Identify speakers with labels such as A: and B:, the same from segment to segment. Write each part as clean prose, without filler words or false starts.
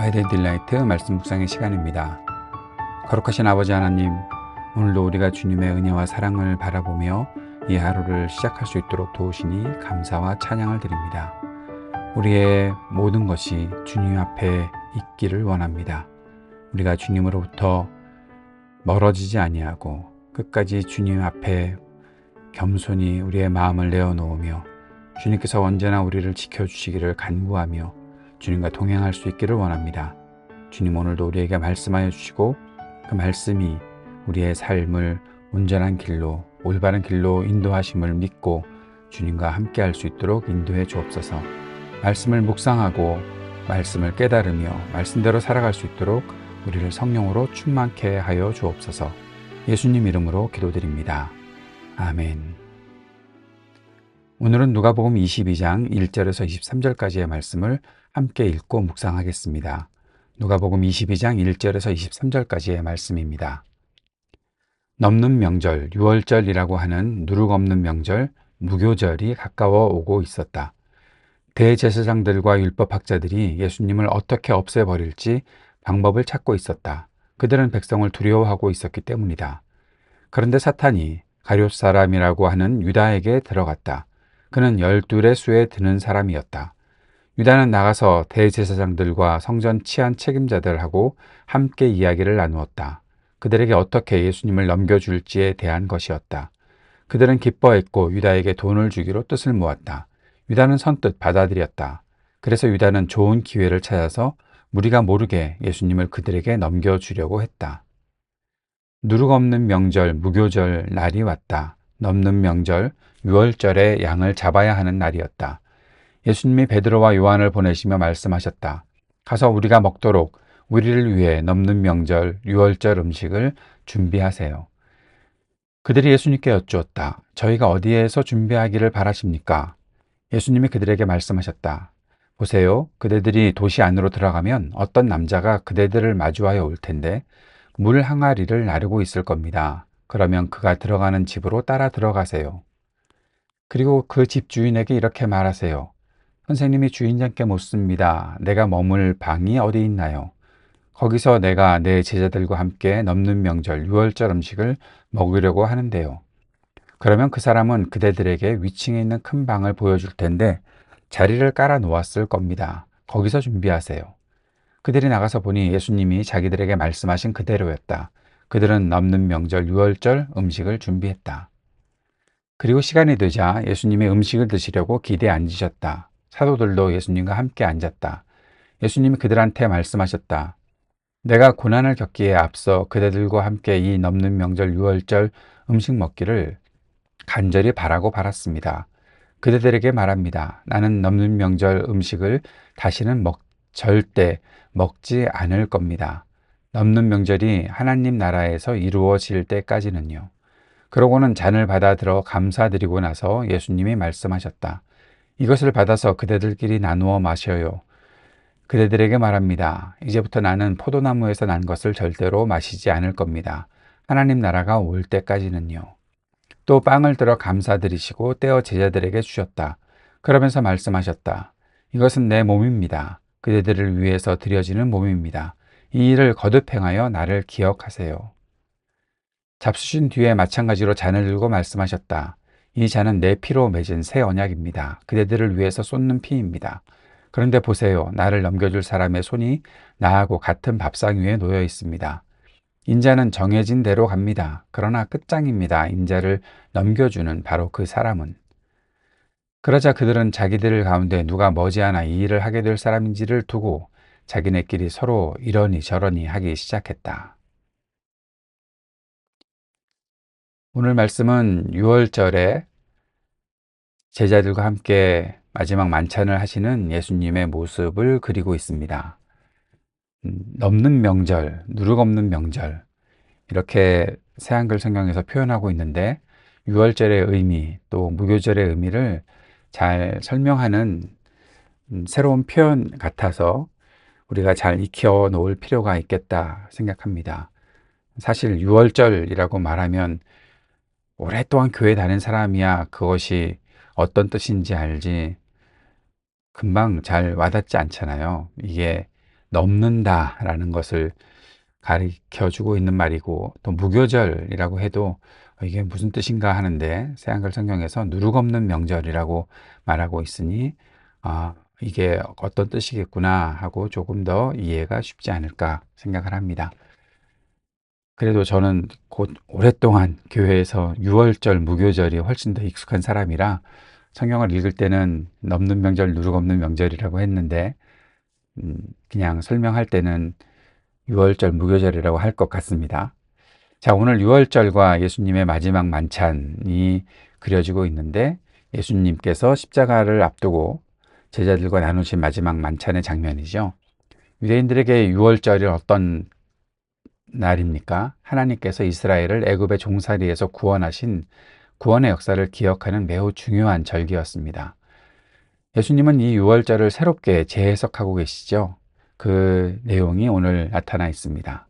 A: 프라이데이 딜라이트 말씀 묵상의 시간입니다. 거룩하신 아버지 하나님, 오늘도 우리가 주님의 은혜와 사랑을 바라보며 이 하루를 시작할 수 있도록 도우시니 감사와 찬양을 드립니다. 우리의 모든 것이 주님 앞에 있기를 원합니다. 우리가 주님으로부터 멀어지지 아니하고 끝까지 주님 앞에 겸손히 우리의 마음을 내어놓으며 주님께서 언제나 우리를 지켜주시기를 간구하며 주님과 동행할 수 있기를 원합니다. 주님, 오늘도 우리에게 말씀하여 주시고 그 말씀이 우리의 삶을 온전한 길로, 올바른 길로 인도하심을 믿고 주님과 함께 할 수 있도록 인도해 주옵소서. 말씀을 묵상하고 말씀을 깨달으며 말씀대로 살아갈 수 있도록 우리를 성령으로 충만케 하여 주옵소서. 예수님 이름으로 기도드립니다. 아멘. 오늘은 누가복음 22장 1절에서 23절까지의 말씀을 함께 읽고 묵상하겠습니다. 누가복음 22장 1절에서 23절까지의 말씀입니다. 넘는 명절, 유월절이라고 하는 누룩 없는 명절, 무교절이 가까워 오고 있었다. 대제사장들과 율법학자들이 예수님을 어떻게 없애버릴지 방법을 찾고 있었다. 그들은 백성을 두려워하고 있었기 때문이다. 그런데 사탄이 가룟 사람이라고 하는 유다에게 들어갔다. 그는 12의 수에 드는 사람이었다. 유다는 나가서 대제사장들과 성전 치안 책임자들하고 함께 이야기를 나누었다. 그들에게 어떻게 예수님을 넘겨줄지에 대한 것이었다. 그들은 기뻐했고 유다에게 돈을 주기로 뜻을 모았다. 유다는 선뜻 받아들였다. 그래서 유다는 좋은 기회를 찾아서 무리가 모르게 예수님을 그들에게 넘겨주려고 했다. 누룩 없는 명절, 무교절 날이 왔다. 넘는 명절, 유월절에 양을 잡아야 하는 날이었다. 예수님이 베드로와 요한을 보내시며 말씀하셨다. 가서 우리가 먹도록 우리를 위해 넘는 명절, 유월절 음식을 준비하세요. 그들이 예수님께 여쭈었다. 저희가 어디에서 준비하기를 바라십니까? 예수님이 그들에게 말씀하셨다. 보세요. 그대들이 도시 안으로 들어가면 어떤 남자가 그대들을 마주하여 올 텐데 물 항아리를 나르고 있을 겁니다. 그러면 그가 들어가는 집으로 따라 들어가세요. 그리고 그 집 주인에게 이렇게 말하세요. 선생님이 주인장께 묻습니다. 내가 머물 방이 어디 있나요? 거기서 내가 내 제자들과 함께 넘는 명절, 유월절 음식을 먹으려고 하는데요. 그러면 그 사람은 그대들에게 위층에 있는 큰 방을 보여줄 텐데 자리를 깔아 놓았을 겁니다. 거기서 준비하세요. 그들이 나가서 보니 예수님이 자기들에게 말씀하신 그대로였다. 그들은 넘는 명절, 유월절 음식을 준비했다. 그리고 시간이 되자 예수님이 음식을 드시려고 기대에 앉으셨다. 사도들도 예수님과 함께 앉았다. 예수님이 그들한테 말씀하셨다. 내가 고난을 겪기에 앞서 그대들과 함께 이 넘는 명절, 유월절 음식 먹기를 간절히 바라고 바랐습니다. 그대들에게 말합니다. 나는 넘는 명절 음식을 다시는 절대 먹지 않을 겁니다. 넘는 명절이 하나님 나라에서 이루어질 때까지는요. 그러고는 잔을 받아들어 감사드리고 나서 예수님이 말씀하셨다. 이것을 받아서 그대들끼리 나누어 마셔요. 그대들에게 말합니다. 이제부터 나는 포도나무에서 난 것을 절대로 마시지 않을 겁니다. 하나님 나라가 올 때까지는요. 또 빵을 들어 감사드리시고 떼어 제자들에게 주셨다. 그러면서 말씀하셨다. 이것은 내 몸입니다. 그대들을 위해서 드려지는 몸입니다. 이 일을 거듭 행하여 나를 기억하세요. 잡수신 뒤에 마찬가지로 잔을 들고 말씀하셨다. 이 잔은 내 피로 맺은 새 언약입니다. 그대들을 위해서 쏟는 피입니다. 그런데 보세요. 나를 넘겨줄 사람의 손이 나하고 같은 밥상 위에 놓여 있습니다. 인자는 정해진 대로 갑니다. 그러나 끝장입니다. 인자를 넘겨주는 바로 그 사람은. 그러자 그들은 자기들 가운데 누가 머지않아 이 일을 하게 될 사람인지를 두고 자기네끼리 서로 이러니 저러니 하기 시작했다. 오늘 말씀은 유월절에 제자들과 함께 마지막 만찬을 하시는 예수님의 모습을 그리고 있습니다. 넘는 명절, 누룩 없는 명절, 이렇게 새한글 성경에서 표현하고 있는데 유월절의 의미, 또 무교절의 의미를 잘 설명하는 새로운 표현 같아서 우리가 잘 익혀 놓을 필요가 있겠다 생각합니다. 사실 유월절이라고 말하면 오랫동안 교회 다닌 사람이야 그것이 어떤 뜻인지 알지 금방 잘 와닿지 않잖아요. 이게 넘는다라는 것을 가르쳐 주고 있는 말이고, 또 무교절이라고 해도 이게 무슨 뜻인가 하는데 새한글 성경에서 누룩 없는 명절이라고 말하고 있으니 이게 어떤 뜻이겠구나 하고 조금 더 이해가 쉽지 않을까 생각을 합니다. 그래도 저는 곧 오랫동안 교회에서 유월절, 무교절이 훨씬 더 익숙한 사람이라 성경을 읽을 때는 넘는 명절, 누룩 없는 명절이라고 했는데 그냥 설명할 때는 유월절, 무교절이라고 할 것 같습니다. 자, 오늘 유월절과 예수님의 마지막 만찬이 그려지고 있는데 예수님께서 십자가를 앞두고 제자들과 나누신 마지막 만찬의 장면이죠. 유대인들에게 유월절이 어떤 날입니까? 하나님께서 이스라엘을 애굽의 종살이에서 구원하신 구원의 역사를 기억하는 매우 중요한 절기였습니다. 예수님은 이 유월절을 새롭게 재해석하고 계시죠. 그 내용이 오늘 나타나 있습니다.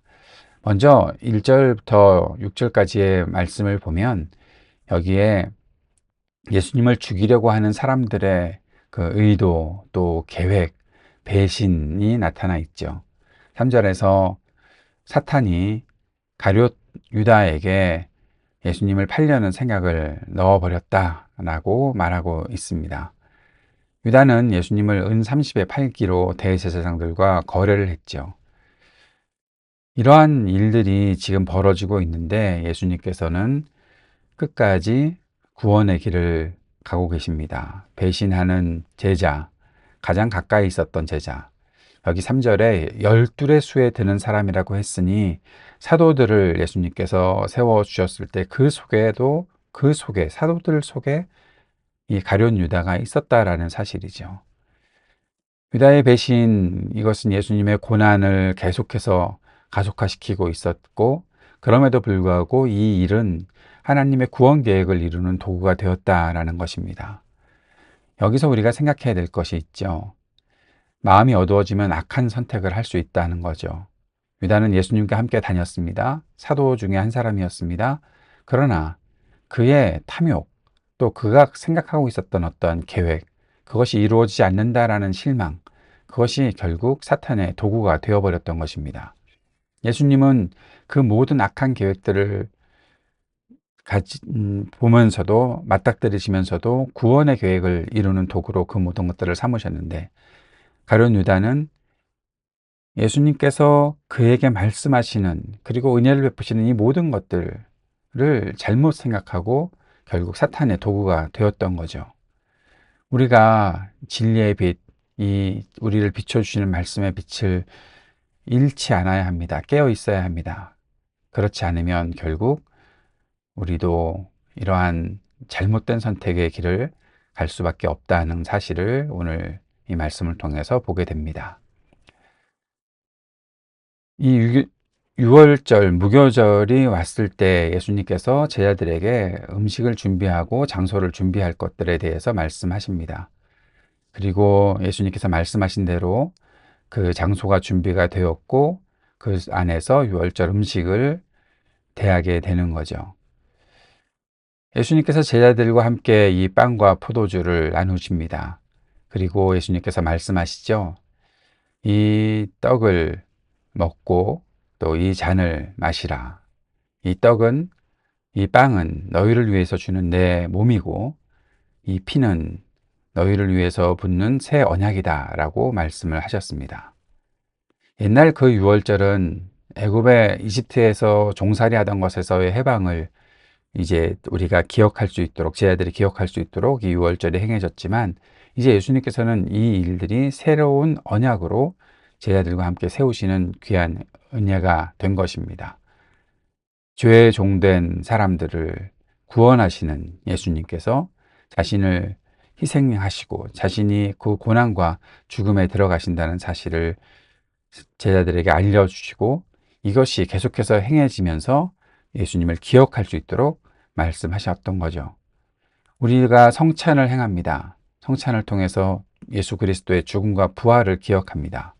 A: 먼저 1절부터 6절까지의 말씀을 보면 여기에 예수님을 죽이려고 하는 사람들의 그 의도, 또 계획, 배신이 나타나 있죠. 3절에서 사탄이 가룟 유다에게 예수님을 팔려는 생각을 넣어버렸다라고 말하고 있습니다. 유다는 예수님을 은 30에 팔기로 대제사장들과 거래를 했죠. 이러한 일들이 지금 벌어지고 있는데 예수님께서는 끝까지 구원의 길을 가고 계십니다. 배신하는 제자, 가장 가까이 있었던 제자. 여기 3절에 열둘의 수에 드는 사람이라고 했으니 사도들을 예수님께서 세워주셨을 때 그 속에 사도들 속에 이 가룟 유다가 있었다라는 사실이죠. 유다의 배신, 이것은 예수님의 고난을 계속해서 가속화시키고 있었고, 그럼에도 불구하고 이 일은 하나님의 구원 계획을 이루는 도구가 되었다라는 것입니다. 여기서 우리가 생각해야 될 것이 있죠. 마음이 어두워지면 악한 선택을 할 수 있다는 거죠. 유다는 예수님과 함께 다녔습니다. 사도 중에 한 사람이었습니다. 그러나 그의 탐욕, 또 그가 생각하고 있었던 어떤 계획, 그것이 이루어지지 않는다라는 실망, 그것이 결국 사탄의 도구가 되어버렸던 것입니다. 예수님은 그 모든 악한 계획들을 보면서도 맞닥뜨리시면서도 구원의 계획을 이루는 도구로 그 모든 것들을 삼으셨는데 가룟 유다는 예수님께서 그에게 말씀하시는 그리고 은혜를 베푸시는 이 모든 것들을 잘못 생각하고 결국 사탄의 도구가 되었던 거죠. 우리가 진리의 빛, 이 우리를 비춰주시는 말씀의 빛을 잃지 않아야 합니다. 깨어 있어야 합니다. 그렇지 않으면 결국 우리도 이러한 잘못된 선택의 길을 갈 수밖에 없다는 사실을 오늘 이 말씀을 통해서 보게 됩니다. 이 유월절, 무교절이 왔을 때 예수님께서 제자들에게 음식을 준비하고 장소를 준비할 것들에 대해서 말씀하십니다. 그리고 예수님께서 말씀하신 대로 그 장소가 준비가 되었고 그 안에서 유월절 음식을 대하게 되는 거죠. 예수님께서 제자들과 함께 이 빵과 포도주를 나누십니다. 그리고 예수님께서 말씀하시죠. 이 떡을 먹고 또 이 잔을 마시라. 이 떡은, 이 빵은 너희를 위해서 주는 내 몸이고 이 피는 너희를 위해서 붓는 새 언약이다 라고 말씀을 하셨습니다. 옛날 그 유월절은 애굽의 이집트에서 종살이 하던 것에서의 해방을 이제 우리가 기억할 수 있도록, 제자들이 기억할 수 있도록 이 유월절이 행해졌지만 이제 예수님께서는 이 일들이 새로운 언약으로 제자들과 함께 세우시는 귀한 은혜가 된 것입니다. 죄에 종된 사람들을 구원하시는 예수님께서 자신을 희생하시고 자신이 그 고난과 죽음에 들어가신다는 사실을 제자들에게 알려주시고 이것이 계속해서 행해지면서 예수님을 기억할 수 있도록 말씀하셨던 거죠. 우리가 성찬을 행합니다. 성찬을 통해서 예수 그리스도의 죽음과 부활을 기억합니다.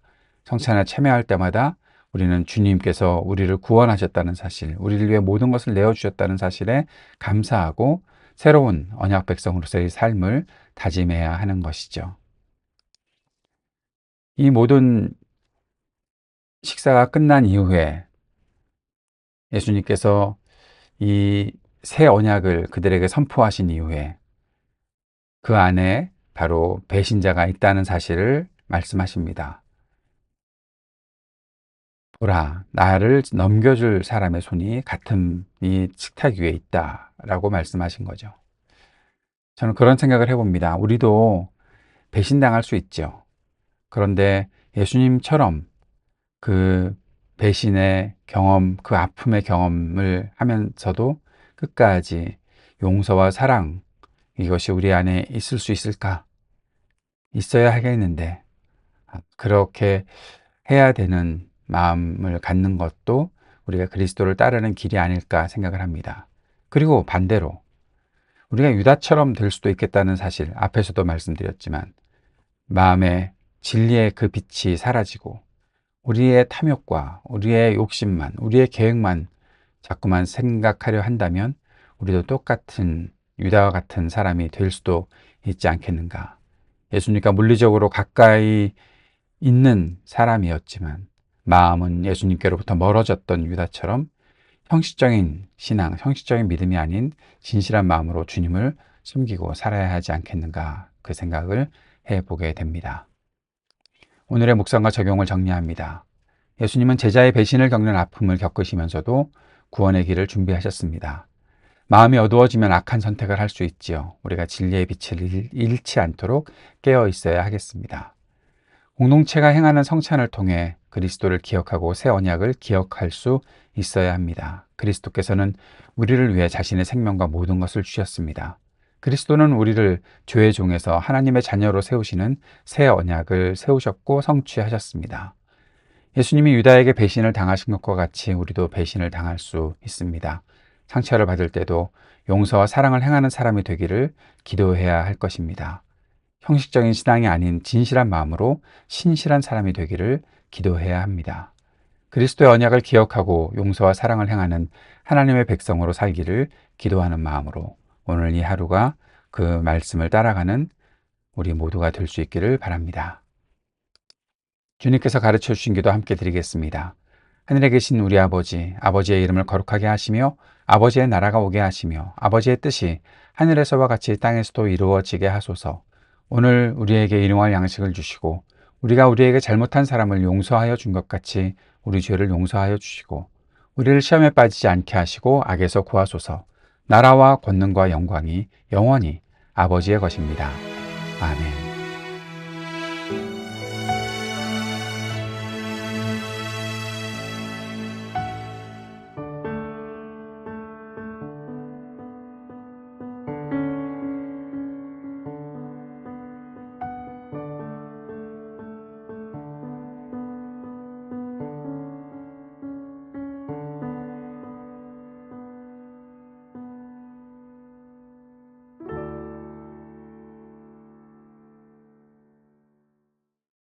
A: 성찬에 참여할 때마다 우리는 주님께서 우리를 구원하셨다는 사실, 우리를 위해 모든 것을 내어주셨다는 사실에 감사하고 새로운 언약 백성으로서의 삶을 다짐해야 하는 것이죠. 이 모든 식사가 끝난 이후에 예수님께서 이 새 언약을 그들에게 선포하신 이후에 그 안에 바로 배신자가 있다는 사실을 말씀하십니다. 보라, 나를 넘겨줄 사람의 손이 같은 이 식탁 위에 있다라고 말씀하신 거죠. 저는 그런 생각을 해봅니다. 우리도 배신당할 수 있죠. 그런데 예수님처럼 그 배신의 경험, 그 아픔의 경험을 하면서도 끝까지 용서와 사랑, 이것이 우리 안에 있을 수 있을까? 있어야 하겠는데, 그렇게 해야 되는 마음을 갖는 것도 우리가 그리스도를 따르는 길이 아닐까 생각을 합니다. 그리고 반대로 우리가 유다처럼 될 수도 있겠다는 사실, 앞에서도 말씀드렸지만 마음의 진리의 그 빛이 사라지고 우리의 탐욕과 우리의 욕심만, 우리의 계획만 자꾸만 생각하려 한다면 우리도 똑같은 유다와 같은 사람이 될 수도 있지 않겠는가. 예수님과 물리적으로 가까이 있는 사람이었지만 마음은 예수님께로부터 멀어졌던 유다처럼 형식적인 신앙, 형식적인 믿음이 아닌 진실한 마음으로 주님을 숨기고 살아야 하지 않겠는가, 그 생각을 해보게 됩니다. 오늘의 묵상과 적용을 정리합니다. 예수님은 제자의 배신을 겪는 아픔을 겪으시면서도 구원의 길을 준비하셨습니다. 마음이 어두워지면 악한 선택을 할 수 있지요. 우리가 진리의 빛을 잃지 않도록 깨어 있어야 하겠습니다. 공동체가 행하는 성찬을 통해 그리스도를 기억하고 새 언약을 기억할 수 있어야 합니다. 그리스도께서는 우리를 위해 자신의 생명과 모든 것을 주셨습니다. 그리스도는 우리를 죄의 종에서 하나님의 자녀로 세우시는 새 언약을 세우셨고 성취하셨습니다. 예수님이 유다에게 배신을 당하신 것과 같이 우리도 배신을 당할 수 있습니다. 상처를 받을 때도 용서와 사랑을 행하는 사람이 되기를 기도해야 할 것입니다. 형식적인 신앙이 아닌 진실한 마음으로 신실한 사람이 되기를 기도해야 합니다. 그리스도의 언약을 기억하고 용서와 사랑을 행하는 하나님의 백성으로 살기를 기도하는 마음으로 오늘 이 하루가 그 말씀을 따라가는 우리 모두가 될 수 있기를 바랍니다. 주님께서 가르쳐 주신 기도 함께 드리겠습니다. 하늘에 계신 우리 아버지, 아버지의 이름을 거룩하게 하시며 아버지의 나라가 오게 하시며 아버지의 뜻이 하늘에서와 같이 땅에서도 이루어지게 하소서. 오늘 우리에게 일용할 양식을 주시고 우리가 우리에게 잘못한 사람을 용서하여 준 것 같이 우리 죄를 용서하여 주시고 우리를 시험에 빠지지 않게 하시고 악에서 구하소서. 나라와 권능과 영광이 영원히 아버지의 것입니다. 아멘.